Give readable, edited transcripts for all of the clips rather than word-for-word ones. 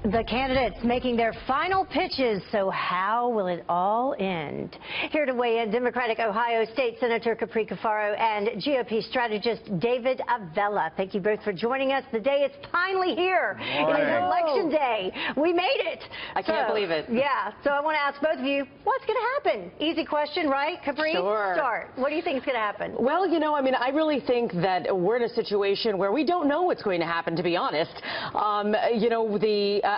The candidates making their final pitches, so how will it all end? Here to weigh in, Democratic Ohio State Senator Capri Cafaro and GOP strategist David Avella. Thank you both for joining us. The day is finally here. It is Election Day. We made it. I can't believe it. Yeah, so I want to ask both of you, what's going to happen? Easy question, right? Capri, sure. Start. What do you think is going to happen? Well, I really think that we're in a situation where we don't know what's going to happen, to be honest.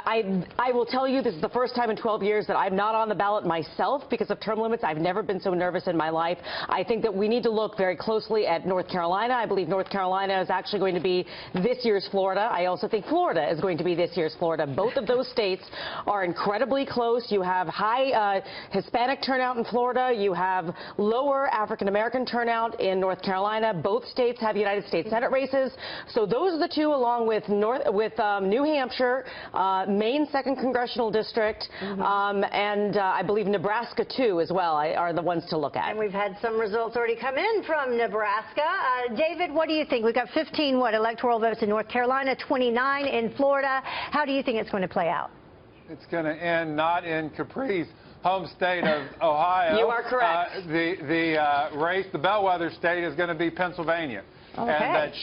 I will tell you, this is the first time in 12 years that I'm not on the ballot myself because of term limits. I've never been so nervous in my life. I think that we need to look very closely at North Carolina. I believe North Carolina is actually going to be this year's Florida. I also think Florida is going to be this year's Florida. Both of those states are incredibly close. You have high Hispanic turnout in Florida. You have lower African-American turnout in North Carolina. Both states have United States Senate races. So those are the two, along with New Hampshire, Maine 2nd Congressional District, and I believe Nebraska, too, as well, are the ones to look at. And we've had some results already come in from Nebraska. David, what do you think? We've got 15, electoral votes in North Carolina, 29 in Florida. How do you think it's going to play out? It's going to end not in Capri's home state of Ohio. You are correct. The race, the bellwether state, is going to be Pennsylvania. Okay. And that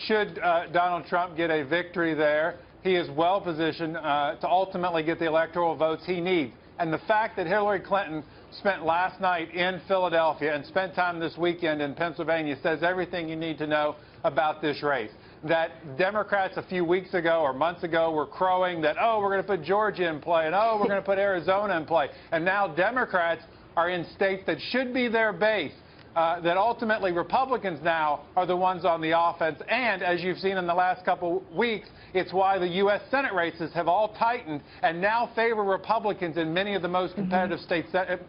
should Donald Trump get a victory there, he is well positioned to ultimately get the electoral votes he needs. And the fact that Hillary Clinton spent last night in Philadelphia and spent time this weekend in Pennsylvania says everything you need to know about this race. That Democrats a few weeks ago or months ago were crowing that, oh, we're going to put Georgia in play, and oh, we're going to put Arizona in play. And now Democrats are in states that should be their base. That ultimately Republicans now are the ones on the offense. And as you've seen in the last couple weeks, it's why the U.S. Senate races have all tightened and now favor Republicans in many of the most competitive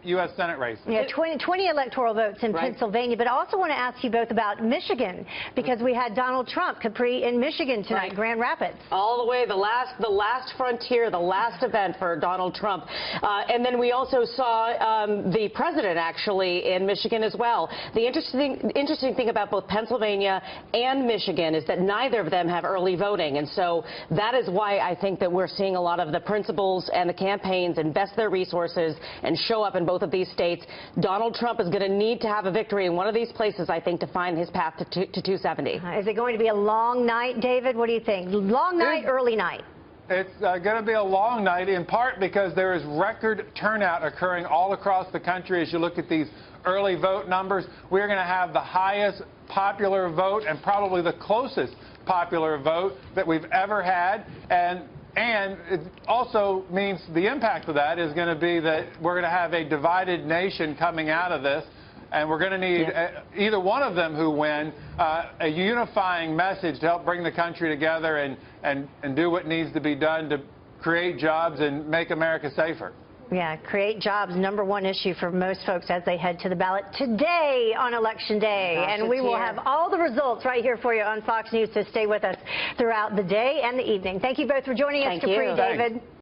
U.S. Senate races. Yeah, 20 electoral votes in Pennsylvania. But I also want to ask you both about Michigan, because we had Donald Trump, Capri, in Michigan tonight, Grand Rapids. All the way, the last frontier, the last event for Donald Trump. And then we also saw the president, actually, in Michigan as well. The interesting thing about both Pennsylvania and Michigan is that neither of them have early voting. And so that is why I think that we're seeing a lot of the principals and the campaigns invest their resources and show up in both of these states. Donald Trump is going to need to have a victory in one of these places, I think, to find his path to 270. Is it going to be a long night, David? What do you think? Long night, early night? It's going to be a long night, in part because there is record turnout occurring all across the country. As you look at these early vote numbers, we're going to have the highest popular vote and probably the closest popular vote that we've ever had. And it also means the impact of that is going to be that we're going to have a divided nation coming out of this. And we're going to need either one of them who win a unifying message to help bring the country together and do what needs to be done to create jobs and make America safer. Yeah, create jobs, #1 issue for most folks as they head to the ballot today on Election Day. And we will have all the results right here for you on Fox News, so stay with us throughout the day and the evening. Thank you both for joining us, Capri, David.